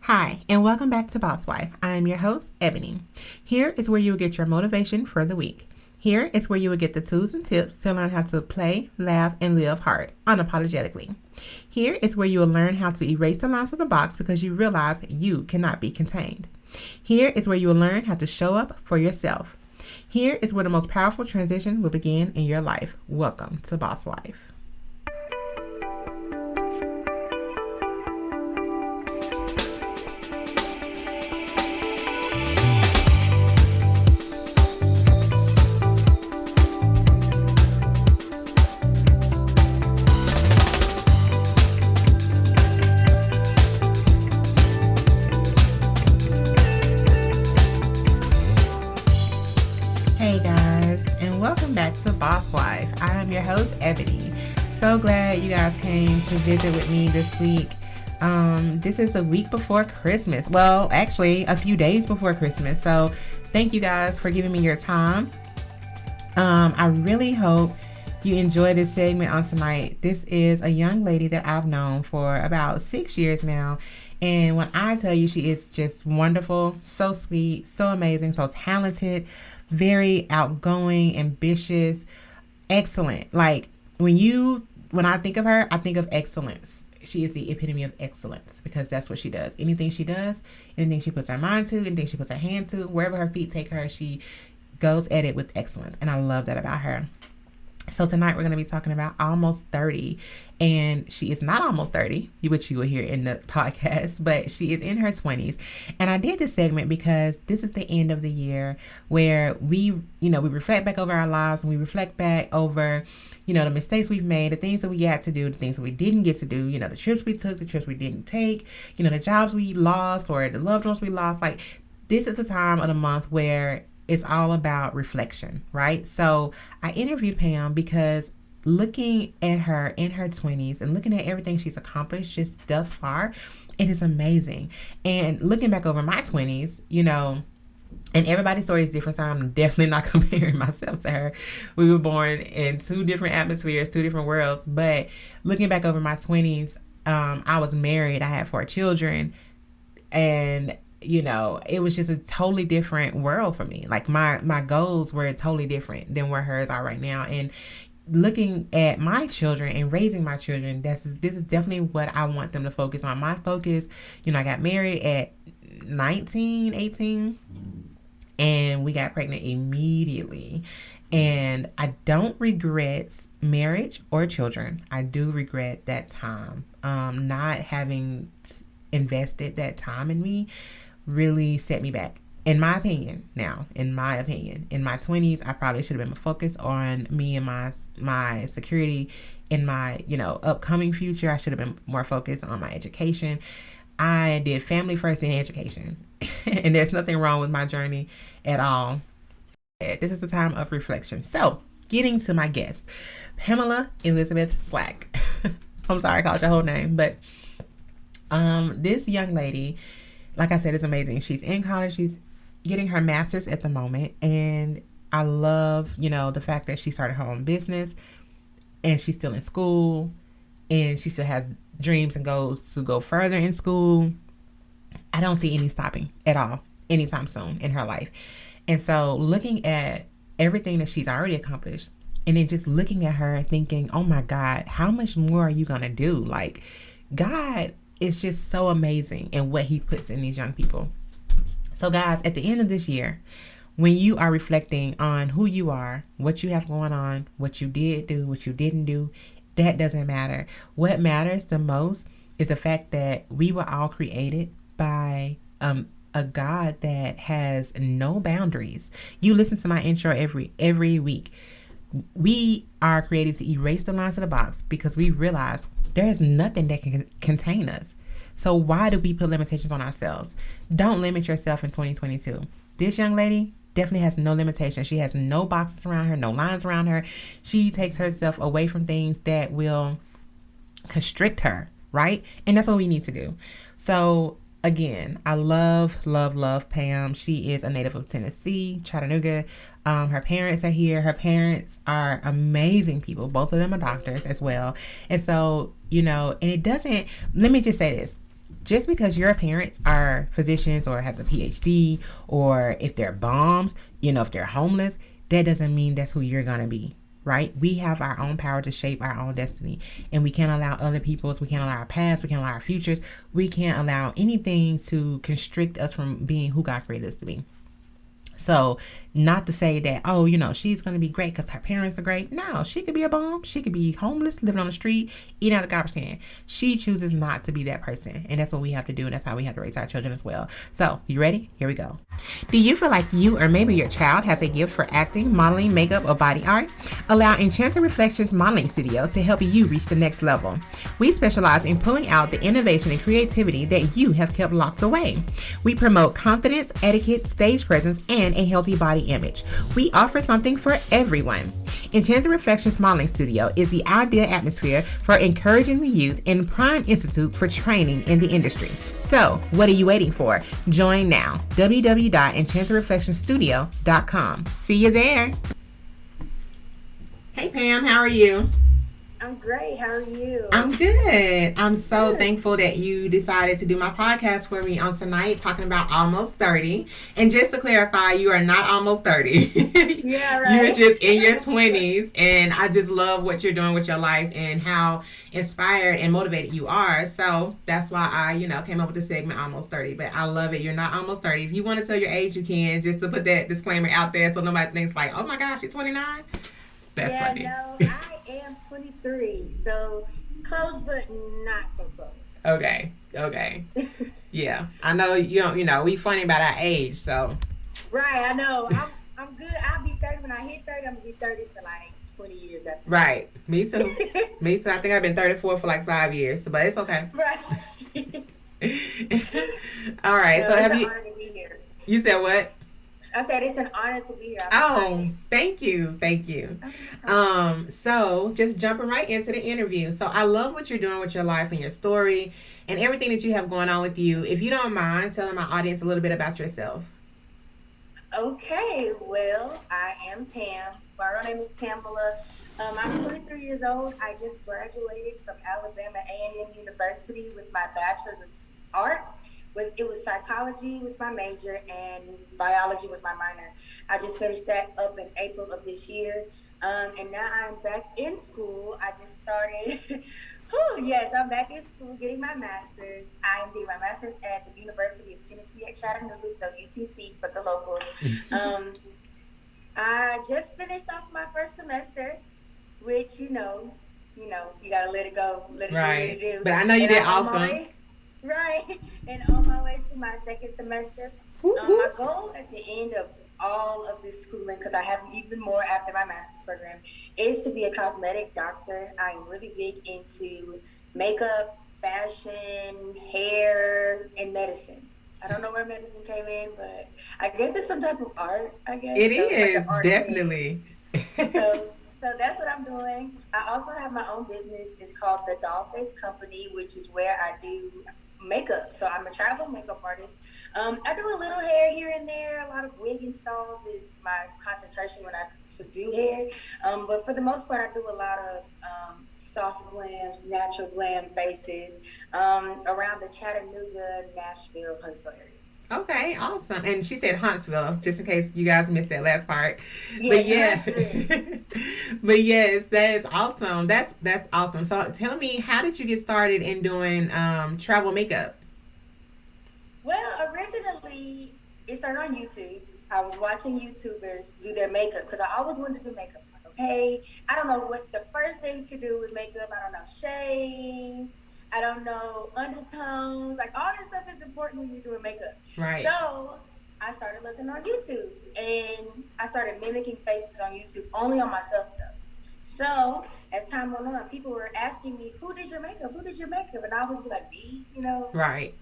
Hi, and welcome back to Boss Wife. I am your host, Ebony. Here is where you will get your motivation for the week. Here is where you will get the tools and tips to learn how to play, laugh, and live hard, unapologetically. Here is where you will learn how to erase the lines of the box because you realize you cannot be contained. Here is where you will learn how to show up for yourself. Here is where the most powerful transition will begin in your life. Welcome to Boss Wife. Hey guys, and welcome back to Boss Wife. I am your host, Ebony. So glad you guys came to visit with me this week. This is the week before Christmas. Well, actually, a few days before Christmas. So thank you guys for giving me your time. I really hope you enjoy this segment on tonight. This is a young lady that I've known for about 6 years now. And when I tell you she is just wonderful, so sweet, so amazing, so talented, very outgoing, ambitious, excellent. Like when I think of her, I think of excellence. She is the epitome of excellence because that's what she does. Anything she does, anything she puts her mind to, anything she puts her hand to, wherever her feet take her, she goes at it with excellence. And I love that about her. So tonight we're going to be talking about almost 30, and she is not almost 30, which you will hear in the podcast, but she is in her 20s. And I did this segment because this is the end of the year where we reflect back over our lives, and we reflect back over, the mistakes we've made, the things that we got to do, the things that we didn't get to do, the trips we took, the trips we didn't take, the jobs we lost or the loved ones we lost. Like, this is the time of the month where it's all about reflection, right? So I interviewed Pam because looking at her in her 20s and looking at everything she's accomplished just thus far, it is amazing. And looking back over my 20s, and everybody's story is different, so I'm definitely not comparing myself to her. We were born in two different atmospheres, two different worlds. But looking back over my 20s, I was married. I had 4 children. And it was just a totally different world for me. Like my goals were totally different than where hers are right now. And looking at my children and raising my children, this is definitely what I want them to focus on. My focus, I got married at 19, 18, and we got pregnant immediately. And I don't regret marriage or children. I do regret that time. Not having invested that time in me really set me back. In my opinion, in my 20s, I probably should have been focused on me and my security in my, upcoming future. I should have been more focused on my education. I did family first and education. And there's nothing wrong with my journey at all. This is the time of reflection. So, getting to my guest, Pamela Elizabeth Slack. I'm sorry I called your whole name, but this young lady, like I said, is amazing. She's in college. She's getting her master's at the moment. And I love, the fact that she started her own business and she's still in school and she still has dreams and goals to go further in school. I don't see any stopping at all anytime soon in her life. And so looking at everything that she's already accomplished and then just looking at her thinking, oh my God, how much more are you going to do? Like, God is just so amazing in what he puts in these young people. So guys, at the end of this year, when you are reflecting on who you are, what you have going on, what you did do, what you didn't do, that doesn't matter. What matters the most is the fact that we were all created by a God that has no boundaries. You listen to my intro every week. We are created to erase the lines of the box because we realize there is nothing that can contain us. So why do we put limitations on ourselves? Don't limit yourself in 2022. This young lady definitely has no limitations. She has no boxes around her, no lines around her. She takes herself away from things that will constrict her, right? And that's what we need to do. So again, I love Pam. She is a native of Tennessee, Chattanooga. Her parents are here. Her parents are amazing people. Both of them are doctors as well. And so, and it doesn't, let me just say this. just because your parents are physicians or has a PhD, or if they're bombs, if they're homeless, that doesn't mean that's who you're going to be. Right? We have our own power to shape our own destiny, and we can't allow other people's, we can't allow our past, we can't allow our futures, we can't allow anything to constrict us from being who God created us to be. So, not to say that, she's going to be great because her parents are great. No, she could be a bum. She could be homeless, living on the street, eating out of the garbage can. She chooses not to be that person. And that's what we have to do. And that's how we have to raise our children as well. So, you ready? Here we go. Do you feel like you or maybe your child has a gift for acting, modeling, makeup, or body art? Allow Enchanted Reflections Modeling Studio to help you reach the next level. We specialize in pulling out the innovation and creativity that you have kept locked away. We promote confidence, etiquette, stage presence, and a healthy body image. We offer something for everyone. Enchanted Reflections Modeling Studio is the ideal atmosphere for encouraging the youth and prime institute for training in the industry. So, what are you waiting for? Join now. www.enchantedreflectionstudio.com. See you there. Hey Pam, how are you? I'm great. How are you? I'm good. I'm so thankful that you decided to do my podcast for me on tonight, talking about almost 30. And just to clarify, you are not almost 30. Yeah, right. You're just in your 20s. And I just love what you're doing with your life and how inspired and motivated you are. So that's why I, came up with the segment Almost 30. But I love it. You're not almost 30. If you want to tell your age, you can, just to put that disclaimer out there so nobody thinks like, oh my gosh, you're 29. That's funny. No, I am 23, so close, but not so close. Okay. Yeah, I know we funny about our age, so. Right, I know. I'm good. I'll be 30 when I hit 30. I'm gonna be 30 for like 20 years after. Right, me too. Me too. I think I've been 34 for like 5 years, but it's okay. Right. All right. So have you? Honor to be here. You said what? I said it's an honor to be here. Thank you. So just jumping right into the interview. So I love what you're doing with your life and your story and everything that you have going on with you. If you don't mind telling my audience a little bit about yourself. Okay, well, I am Pam. My real name is Pamela. I'm 23 years old. I just graduated from Alabama A&M University with my Bachelor's of Arts. It was psychology was my major and biology was my minor. I just finished that up in April of this year. And now I'm back in school. I just started. Yes, I'm back in school getting my master's. I am getting my master's at the University of Tennessee at Chattanooga, so UTC for the locals. I just finished off my first semester, which you gotta let it go, let it do what it do. But I know you did awesome. Right, and on my way to my second semester. My goal at the end of all of this schooling, because I have even more after my master's program, is to be a cosmetic doctor. I'm really big into makeup, fashion, hair, and medicine. I don't know where medicine came in, but I guess it's some type of art, I guess. It is, like definitely. So that's what I'm doing. I also have my own business. It's called the Dollface Company, which is where I do makeup. So I'm a travel makeup artist. I do a little hair here and there. A lot of wig installs is my concentration when I do hair. But for the most part, I do a lot of soft glams, natural glam faces around the Chattanooga, Nashville, Huntsville area. Okay, awesome. And she said Huntsville, just in case you guys missed that last part. Yes, but but yes, that is awesome. That's awesome. So tell me, how did you get started in doing travel makeup? Well, originally it started on YouTube. I was watching YouTubers do their makeup because I always wanted to do makeup. Okay, I don't know what the first thing to do with makeup. I don't know shades. I don't know undertones. Like all this stuff is important when you're doing makeup. Right. So I started looking on YouTube and I started mimicking faces on YouTube, only on myself though. So as time went on, people were asking me, "Who did your makeup? Who did your makeup?" And I was like, "Me," Right.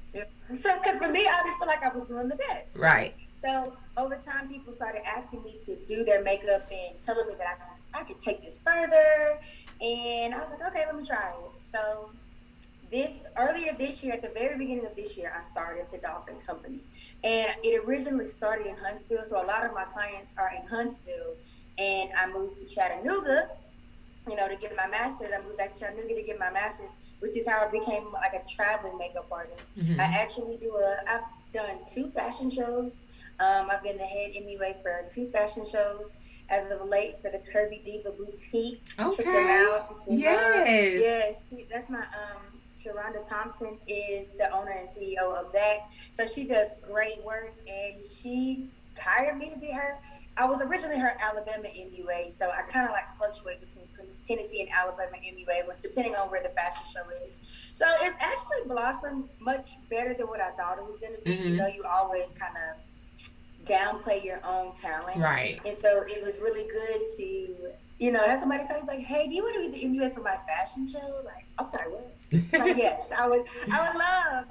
So because for me, I didn't feel like I was doing the best. Right. So over time, people started asking me to do their makeup and telling me that I could take this further. And I was like, okay, let me try it. So earlier this year, at the very beginning of this year, I started the Dollface Company. And it originally started in Huntsville. So a lot of my clients are in Huntsville. And I moved to Chattanooga to get my master's. I moved back to Chattanooga to get my master's, which is how I became like a traveling makeup artist. Mm-hmm. I've done 2 fashion shows. I've been the head MUA for 2 fashion shows as of late for the Curvy Diva Boutique. Check them Okay. out. Yes. Yes, that's my Sharonda Thompson is the owner and CEO of that. So she does great work, and she hired me to be her. I was originally her Alabama MUA, so I kind of like fluctuate between Tennessee and Alabama MUA, depending on where the fashion show is. So it's actually blossomed much better than what I thought it was going to be. Mm-hmm. You always kind of downplay your own talent. Right. And so it was really good to, have somebody come like, hey, do you want to be the MUA for my fashion show? Like, I'm sorry, what? Like, yes, I would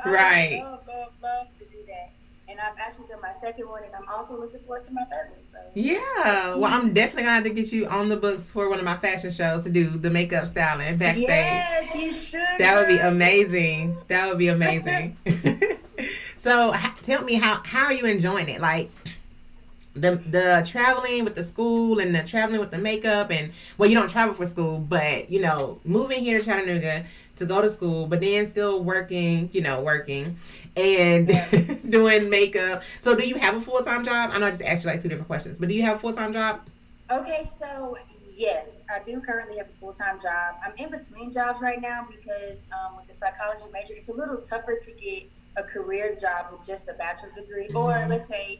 Right. love to do that. And I've actually done my second one, and I'm also looking forward to my third one. So Yeah. Well, I'm definitely gonna have to get you on the books for one of my fashion shows to do the makeup styling backstage. yes, you should. That would be amazing. That would be amazing. So tell me, how are you enjoying it? Like the traveling with the school and the traveling with the makeup, and well, you don't travel for school, but moving here to Chattanooga to go to school, but then still working and doing makeup. So do you have a full-time job? I know I just asked you like 2 different questions, but do you have a full-time job? Okay, so yes, I do currently have a full-time job. I'm in between jobs right now because with the psychology major, it's a little tougher to get a career job with just a bachelor's degree, Mm-hmm. or let's say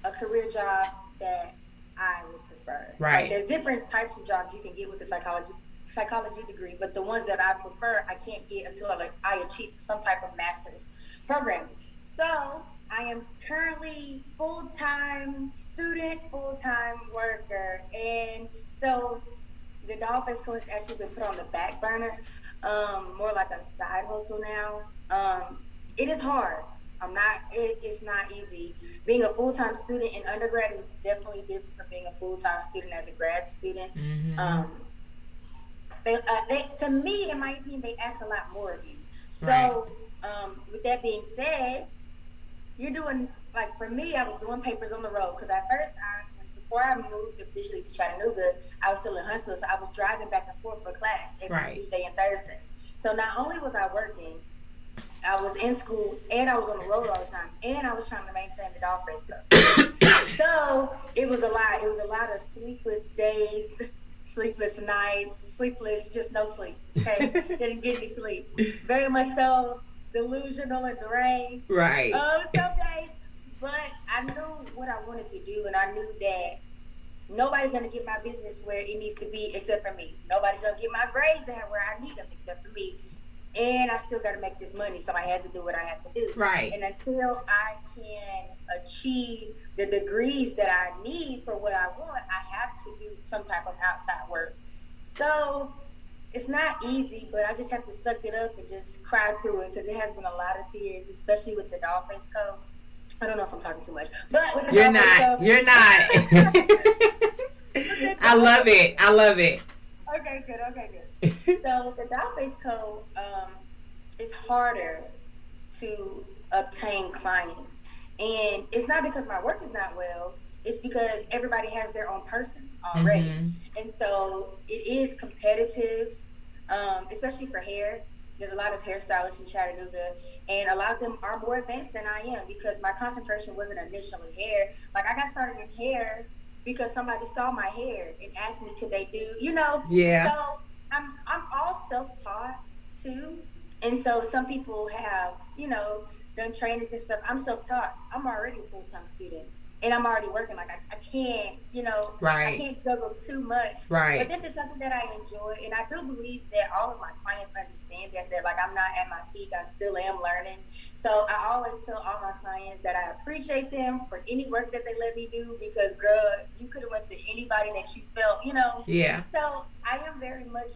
a career job that I would prefer. Right. Like, there's different types of jobs you can get with a psychology degree, but the ones that I prefer, I can't get until I achieve some type of master's program. So I am currently full-time student, full-time worker, and so the Dollface Co has actually been put on the back burner, more like a side hustle now. It is hard. It's not easy. Being a full-time student in undergrad is definitely different from being a full-time student as a grad student. Mm-hmm. To me, in my opinion, they ask a lot more of you. So, Right. With that being said, you're doing, like, for me, I was doing papers on the road because at first, before I moved officially to Chattanooga, I was still in Huntsville, so I was driving back and forth for class every Right. Tuesday and Thursday. So not only was I working, I was in school, and I was on the road all the time, and I was trying to maintain the Dollface Co. So it was a lot. It was a lot of sleepless days, sleepless nights, just no sleep. Okay, didn't get any sleep. Very much so delusional and deranged. Right. Some days, but I knew what I wanted to do, and I knew that nobody's gonna get my business where it needs to be except for me. Nobody's gonna get my grades where I need them except for me. And I still got to make this money, so I had to do what I had to do. Right. And until I can achieve the degrees that I need for what I want, I have to do some type of outside work. So it's not easy, but I just have to suck it up and just cry through it because it has been a lot of tears, especially with the Dollface Co. I don't know if I'm talking too much, but with the You're Dollface not. Co. You're not. I love it. I love it. Okay, good. So the Dollface Co. It's harder to obtain clients, and it's not because my work is not well. It's because everybody has their own person already, and so it is competitive, especially for hair. There's a lot of hairstylists in Chattanooga, and a lot of them are more advanced than I am because my concentration wasn't initially hair. Like, I got started in hair because somebody saw my hair and asked me, could they do, Yeah. So I'm all self-taught too, and so some people have, done trainings and stuff. I'm self-taught. I'm already a full-time student, and I'm already working. Like, I can't, Right. I can't juggle too much. Right. But this is something that I enjoy, and I do believe that all of my clients understand that like, I'm not at my peak. I still am learning. So I always tell all my clients that I appreciate them for any work that they let me do because, girl, you could have went to anybody that you felt, Yeah. So I am very much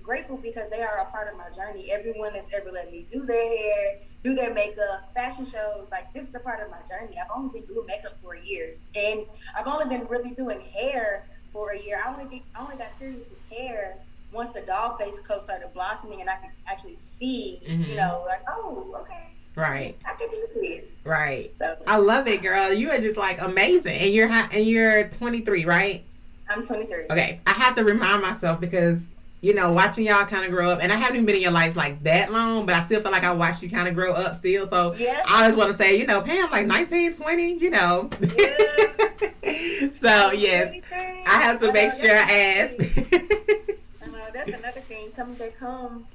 grateful because they are a part of my journey. Everyone that's ever let me do their hair, do their makeup, fashion shows, like, this is a part of my journey. I've only been doing makeup for years, and I've only been really doing hair for a year. I only got serious with hair once the Dollface Co started blossoming, and I could actually see, like, oh, okay, Right. I can do this. Right. So I love it, girl. You are just like amazing, and you're 23, right? I'm 23. Okay, I have to remind myself because, you know, watching y'all kind of grow up, and I haven't even been in your life like that long, but I still feel like I watched you kind of grow up still. So Yeah. I always want to say, you know, Pam, like 19, 20, you know. Yeah. So, yes, I have to make sure I ask. That's another thing. Coming back home,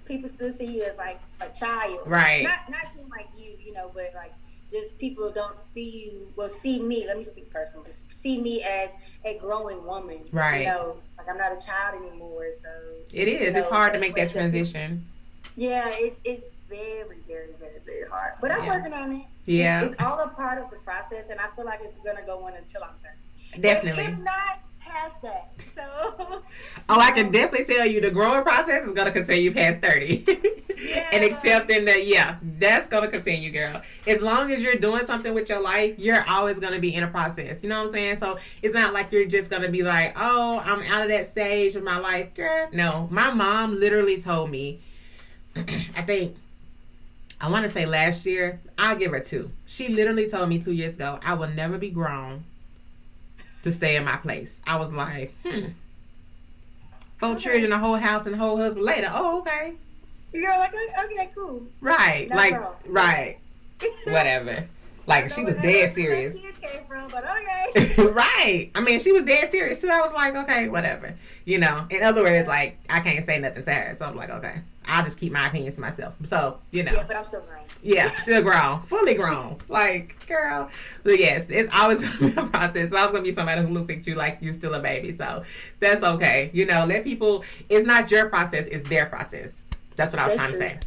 people still see you as like a child. Right. Not seem like you know, but like just people don't see you. Well, see me. Let me speak personally. Just see me as a growing woman. Right. You know, like I'm not a child anymore. So it is. You know, it's hard to make that transition. Yeah, it's very, very, very, very hard. But I'm working on it. Yeah. It's all a part of the process, and I feel like it's gonna go on until I'm 30. Definitely. If not past that. So. Oh, I can definitely tell you the growing process is going to continue past 30. Yeah. And accepting that, that's going to continue, girl. As long as you're doing something with your life, you're always going to be in a process. You know what I'm saying? So it's not like you're just going to be like, oh, I'm out of that stage of my life. Girl, no. My mom literally told me, I want to say last year, I'll give her 2. She literally told me 2 years ago, I will never be grown to stay in my place. I was like, 4 children, a whole house, and a whole husband later. Oh, okay. You're like, okay, cool. Right. Not like, wrong. Right. Whatever. Like, she was dead serious. Where came from, but okay. Right. I mean, she was dead serious, too. I was like, okay, whatever. You know, in other words, like, I can't say nothing to her. So I'm like, okay, I'll just keep my opinions to myself. So, you know. Yeah, but I'm still grown. Yeah, still grown. Fully grown. Like, girl. But yes, it's always going to be a process. It's always going to be somebody who looks at you like you're still a baby. So that's okay. You know, let people, it's not your process, it's their process. That's what I was trying to say.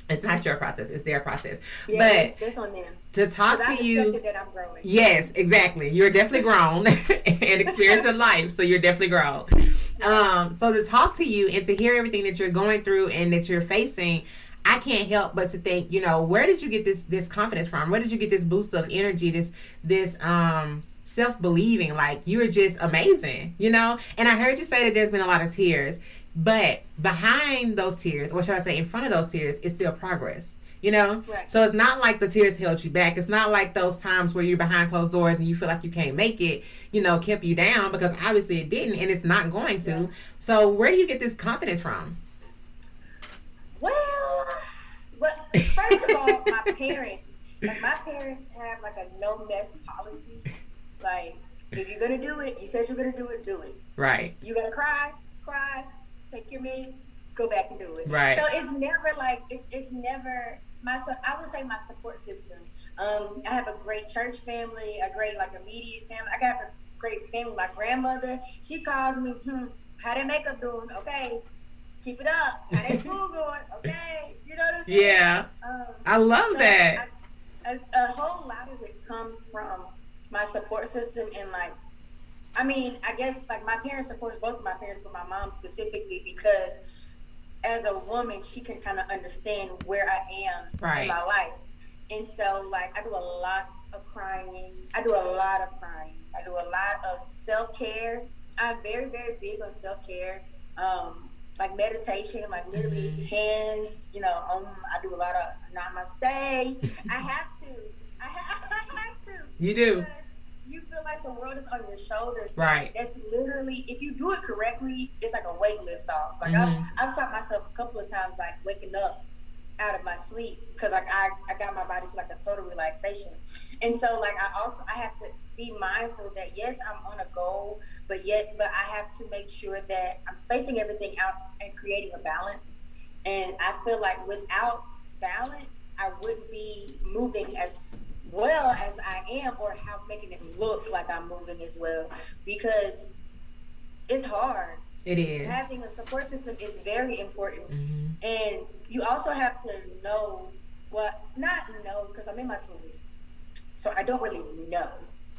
It's not your process, it's their process. Yeah, but that's on them. To talk to you, that I'm growing. Yes, exactly. You're definitely grown and experiencing life, so you're definitely grown. So to talk to you and to hear everything that you're going through and that you're facing, I can't help but to think, you know, where did you get this confidence from? Where did you get this boost of energy? This self-believing, like you're just amazing, you know? And I heard you say that there's been a lot of tears, but behind those tears, or should I say in front of those tears, is still progress. You know? Right. So it's not like the tears held you back. It's not like those times where you're behind closed doors and you feel like you can't make it, you know, kept you down, because obviously it didn't and it's not going to. Yeah. So where do you get this confidence from? Well, first of all, my parents have like a no mess policy. Like, if you're going to do it, you said you're going to do it. Right. You got to cry, take your minute, go back and do it. Right. So it's never like, it's never, I would say my support system. I have a great church family, a great like immediate family. I got a great family. My grandmother, she calls me, how that makeup doing? Okay, keep it up. How that school going? Okay, you know what I'm saying? Yeah, I love that. A whole lot of it comes from my support system, and like, I mean, I guess like my parents support both of my parents, but my mom specifically, because as a woman, she can kind of understand where I am in my life. And so, like, I do a lot of crying. I do a lot of self-care. I'm very, very big on self-care. Like meditation, like literally hands, you know, I do a lot of namaste. I have to. You do. Because you feel like the world is on your shoulders. Right. That's literally, if you do it correctly, it's like a weight lifts off. Like I've caught myself a couple of times like waking up out of my sleep because like I got my body to like a total relaxation. And so like I have to be mindful that yes, I'm on a goal, but I have to make sure that I'm spacing everything out and creating a balance. And I feel like without balance, I wouldn't be moving as well as I am, or how making it look like I'm moving as well, because it's hard. It is. Having a support system is very important. And you also have to know because I'm in my 20s, so I don't really know.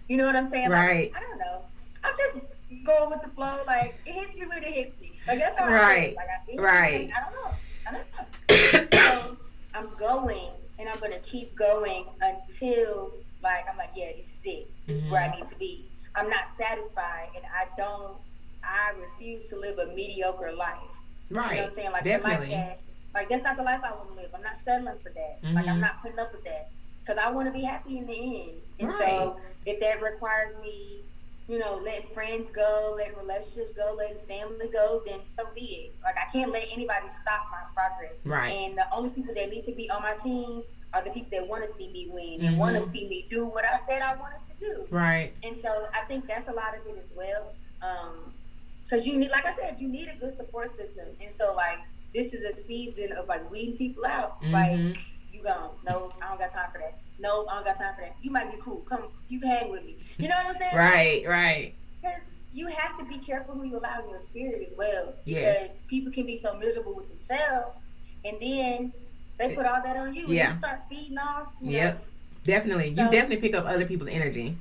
You know what I'm saying? Right. Like, I don't know. I'm just going with the flow. Like, it hits me when it hits me. Like, that's how right. I feel. Like, right. I don't know. So I'm going, and I'm going to keep going until, like, I'm like, yeah, this is it. This is where I need to be. I'm not satisfied, and I refuse to live a mediocre life. Right. You know what I'm saying? Like, definitely. Like, that's not the life I want to live. I'm not settling for that. Like, I'm not putting up with that. Because I want to be happy in the end. And so, if that requires me letting friends go, letting relationships go, letting family go, then so be it. Like I can't let anybody stop my progress. Right. And the only people that need to be on my team are the people that want to see me win and want to Mm-hmm. see me do what I said I wanted to do. Right. And so I think that's a lot of it as well. Because you need, like I said, you need a good support system. And so like this is a season of like weeding people out. Like Mm-hmm. you gone. No, I don't got time for that. No, I don't got time for that. You might be cool. Come, you can hang with me. You know what I'm saying? Like, Right. Right. because you have to be careful who you allow in your spirit as well. Yes. Because people can be so miserable with themselves, and then they put all that on you, and Yeah. you start feeding off. Yep. Definitely. You So definitely pick up other people's energy.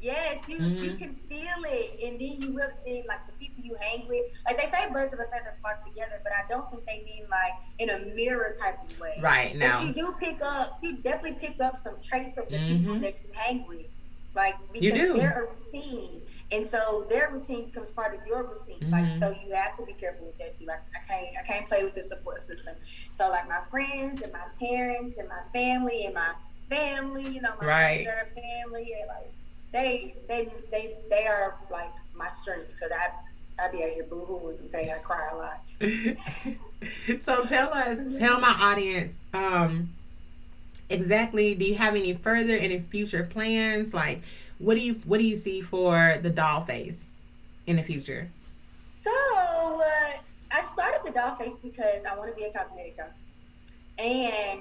yes, you can feel it, and then you really think like the people you hang with. Like they say, birds of a feather flock together, but I don't think they mean like in a mirror type of way. Right. But Now. you definitely pick up some traits of the people that you hang with, like You because do. they're a routine, and so their routine becomes part of your routine. Like so, you have to be careful with that too. Like I can't play with the support system. So like my friends and my parents and my family and my family, my Right. friends are family, and like. They are like my strength because I be out here boo hooing. Okay, I cry a lot. So tell my audience, exactly. Do you have any further, any future plans? Like, what do you see for the doll face in the future? So I started the doll face because I want to be a cosmetic, and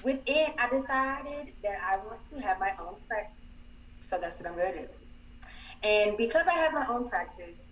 within I decided that I want to have my own practice. So that's what I'm going to do. And because I have my own practice,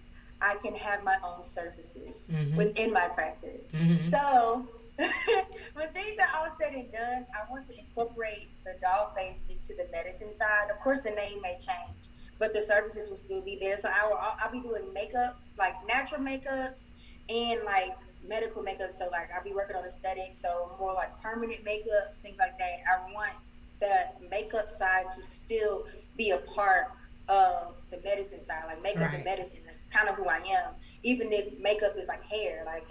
I can have my own services within my practice. So when things are all said and done, I want to incorporate the doll face into the medicine side. Of course, the name may change, but the services will still be there. So I'll be doing makeup, like natural makeups and like medical makeup. So like I'll be working on aesthetics, so more like permanent makeups, things like that. I want the makeup side to still be a part of the medicine side, like makeup and medicine. That's kind of who I am. Even if makeup is like hair like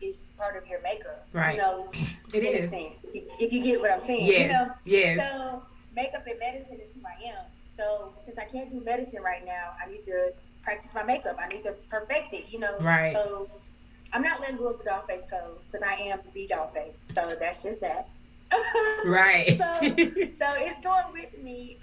is part of your makeup. Right. It in is. a sense, if you get what I'm saying. Yes. Yes. So makeup and medicine is who I am. So since I can't do medicine right now, I need to practice my makeup. I need to perfect it. Right. So I'm not letting go of the doll face code because I am the doll face. So that's just that. Right. So it's going with me.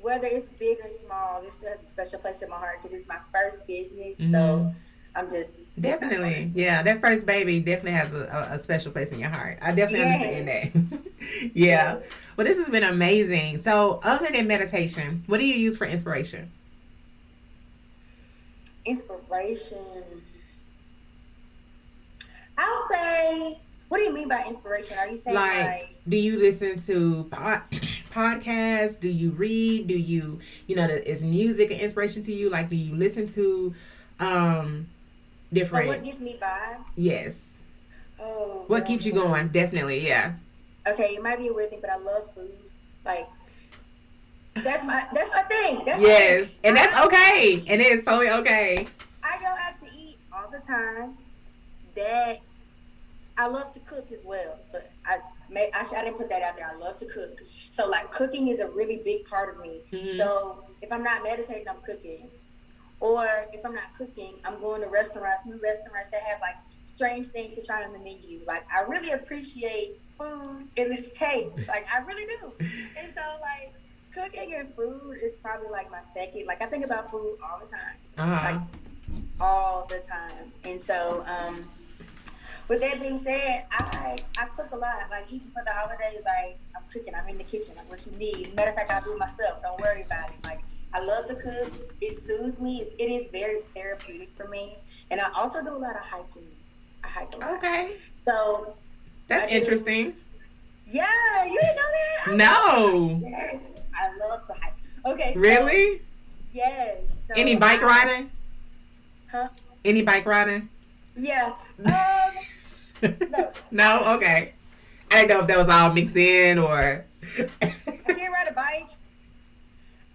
Whether it's big or small, this still has a special place in my heart because it's my first business. So I'm just definitely, yeah. That first baby definitely has a special place in your heart. I definitely understand that. Yeah. Well, this has been amazing. So, other than meditation, what do you use for inspiration? Inspiration. I'll say. What do you mean by inspiration? Are you saying like do you listen to podcasts? Do you read? Do you is music an inspiration to you? Like, do you listen to different? So what gets me by? Yes. Oh. What keeps you going? Definitely, yeah. Okay, it might be a weird thing, but I love food. Like that's my thing. That's yes, and that's okay, and it is totally okay. I go out to eat all the time. That. I love to cook as well. So I didn't put that out there. I love to cook. So like cooking is a really big part of me. So if I'm not meditating, I'm cooking. Or if I'm not cooking, I'm going to new restaurants that have like strange things to try on the menu. Like I really appreciate food and its taste. Like I really do. And so like cooking and food is probably like my second. Like I think about food all the time. Like all the time. And so with that being said, I cook a lot. Like even for the holidays, like I'm cooking. I'm in the kitchen. Like what you need. Matter of fact, I'll do it myself. Don't worry about it. Like I love to cook. It soothes me. It is very therapeutic for me. And I also do a lot of hiking. I hike a lot. Okay. So that's interesting. Yeah, you didn't know that? No. Yes, I love to hike. Okay. Really? Yes. So any bike riding? Huh? Any bike riding? Yeah. No. No? Okay. I didn't know if that was all mixed in or. I can't ride a bike.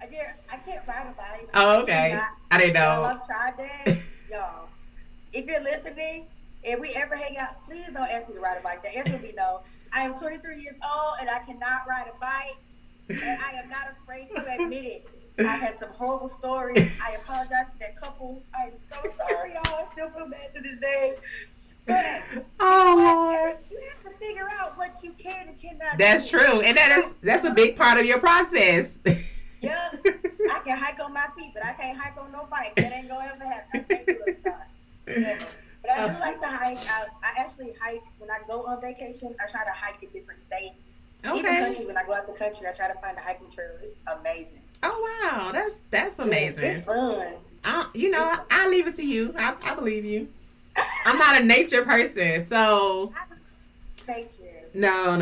I can't ride a bike. Oh, okay. I didn't know. I've tried that. Y'all, if you're listening, if we ever hang out, please don't ask me to ride a bike. The answer will be no. I am 23 years old and I cannot ride a bike. And I am not afraid to admit it. I had some horrible stories. I apologize to that couple. I'm so sorry, y'all. I still feel bad to this day. But Lord, you have to figure out what you can and cannot that's do. true, and that's a big part of your process. Yeah, I can hike on my feet, but I can't hike on no bike. That ain't gonna ever happen. I can't do it time. Never. But I do like to hike. I actually hike when I go on vacation. I try to hike in different states. Okay. Even country, when I go out the country, I try to find a hiking trail. It's amazing. Oh wow, that's amazing. It's fun. I leave it to you. I believe you. I'm not a nature person, so Nature. no.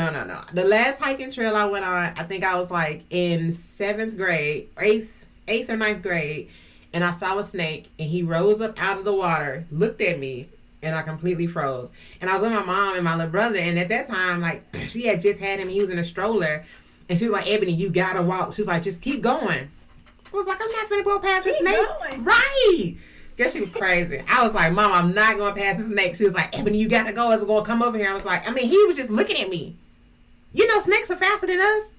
The last hiking trail I went on, I think I was like in 7th grade, eighth or 9th grade, and I saw a snake, and he rose up out of the water, looked at me, and I completely froze. And I was with my mom and my little brother, and at that time, like, she had just had him, he was in a stroller, and she was like, Ebony, you gotta walk. She was like, just keep going. I was like, I'm not finna go past this snake. Going. Right. Guess she was crazy. I was like, Mom, I'm not going past the snake. She was like, Ebony, you gotta go. It's gonna come over here. I was like, he was just looking at me. You know, snakes are faster than us.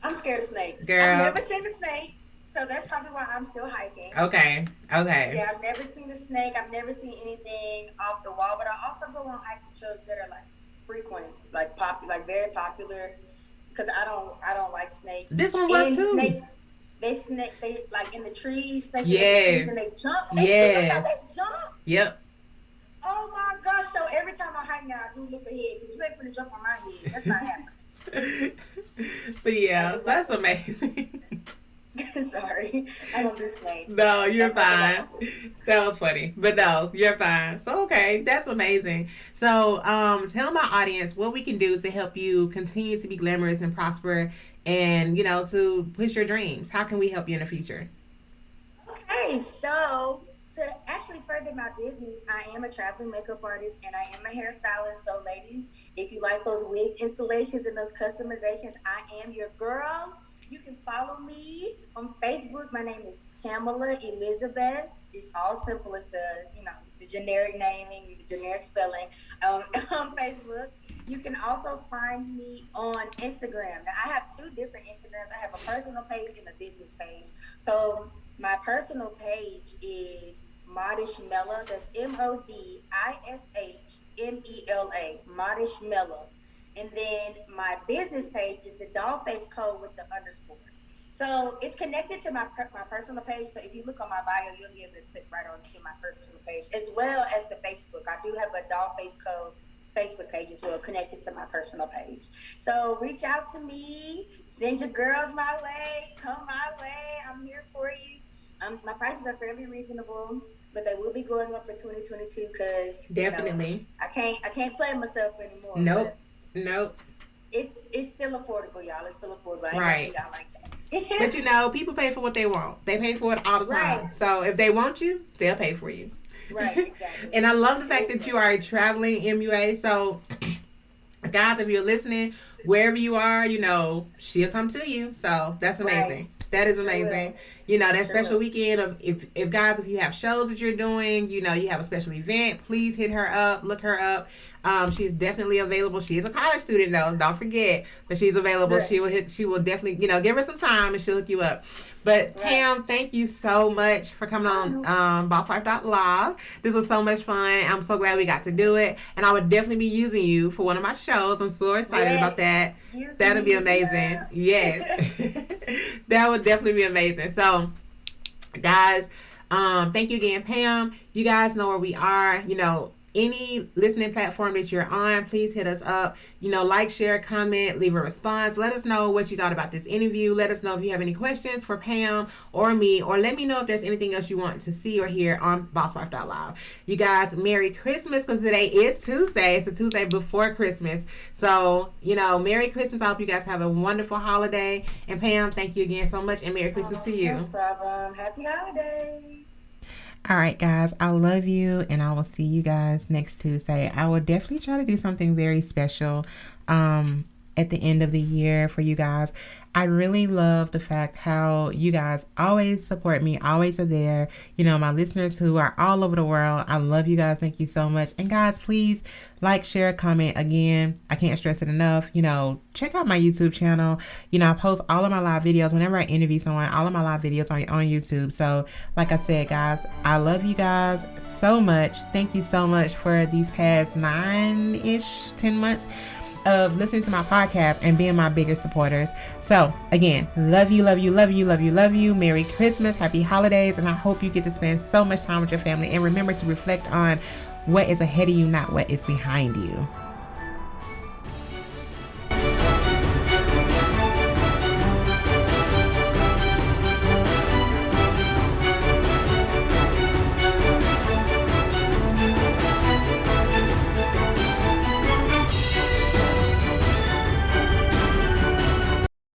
I'm scared of snakes. Girl. I've never seen a snake, so that's probably why I'm still hiking. Okay. Yeah, I've never seen a snake. I've never seen anything off the wall, but I also go on hiking trails that are like frequent, like very popular. Because I don't like snakes. This one was too. Snakes, they like in the trees. Yes. And they jump. Yes. They jump. Yep. Oh my gosh! So every time I hike now, I do look ahead because you ain't finna jump on my head. That's not happening. But yeah, that's amazing. Sorry, I don't do snakes. No, you're fine. That was funny, but no, you're fine. So okay, that's amazing. So tell my audience what we can do to help you continue to be glamorous and prosper, and to push your dreams. How can we help you in the future? Okay, so to actually further my business, I am a traveling makeup artist and I am a hairstylist. So ladies, if you like those wig installations and those customizations, I am your girl. You can follow me on Facebook. My name is Pamela Elizabeth. It's all simple as the generic naming, the generic spelling on Facebook. You can also find me on Instagram. Now, I have 2 different Instagrams. I have a personal page and a business page. So my personal page is Modishmela. That's MODISHMELA. Modishmela. And then my business page is the Dollface Code with the underscore. So it's connected to my personal page. So if you look on my bio, you'll be able to click right onto my personal page, as well as the Facebook. I do have a Dollface Code Facebook page as well, connected to my personal page. So reach out to me, send your girls my way, come my way. I'm here for you. My prices are fairly reasonable, but they will be going up for 2022 because definitely I can't play myself anymore. Nope. It's still affordable, y'all. It's still affordable. Right. Y'all like that. But people pay for what they want. They pay for it all the time. Right. So if they want you, they'll pay for you. Right, exactly. And I love the fact that you are a traveling MUA. So guys, if you're listening, wherever you are, she'll come to you. So that's amazing. Right. That is amazing. That special weekend of if you have shows that you're doing, you have a special event, please hit her up, look her up. She's definitely available. She is a college student though. Don't forget that she's available. Right. She will definitely, give her some time and she'll hook you up. But right. Pam, thank you so much for coming on BossWife.live. This was so much fun. I'm so glad we got to do it. And I would definitely be using you for one of my shows. I'm so excited about that. That'll be amazing. Yes. That would definitely be amazing. So guys, thank you again, Pam. You guys know where we are. Any listening platform that you're on, please hit us up. Like, share, comment, leave a response. Let us know what you thought about this interview. Let us know if you have any questions for Pam or me, or let me know if there's anything else you want to see or hear on BossWife.live. You guys, Merry Christmas, because today is Tuesday. It's the Tuesday before Christmas. So, Merry Christmas. I hope you guys have a wonderful holiday. And Pam, thank you again so much, and Merry Christmas to you. No problem. Happy holidays. All right, guys, I love you, and I will see you guys next Tuesday. I will definitely try to do something very special at the end of the year for you guys. I really love the fact how you guys always support me, always are there. You know, my listeners who are all over the world, I love you guys. Thank you so much. And guys, please like, share, comment. Again, I can't stress it enough. You know, check out my YouTube channel. You know, I post all of my live videos whenever I interview someone. All of my live videos are on YouTube. So like I said, guys, I love you guys so much. Thank you so much for these past 9-ish, 10 months of listening to my podcast and being my biggest supporters. So again, love you, love you, love you, love you, love you. Merry Christmas, happy holidays, and I hope you get to spend so much time with your family. And remember to reflect on what is ahead of you, not what is behind you.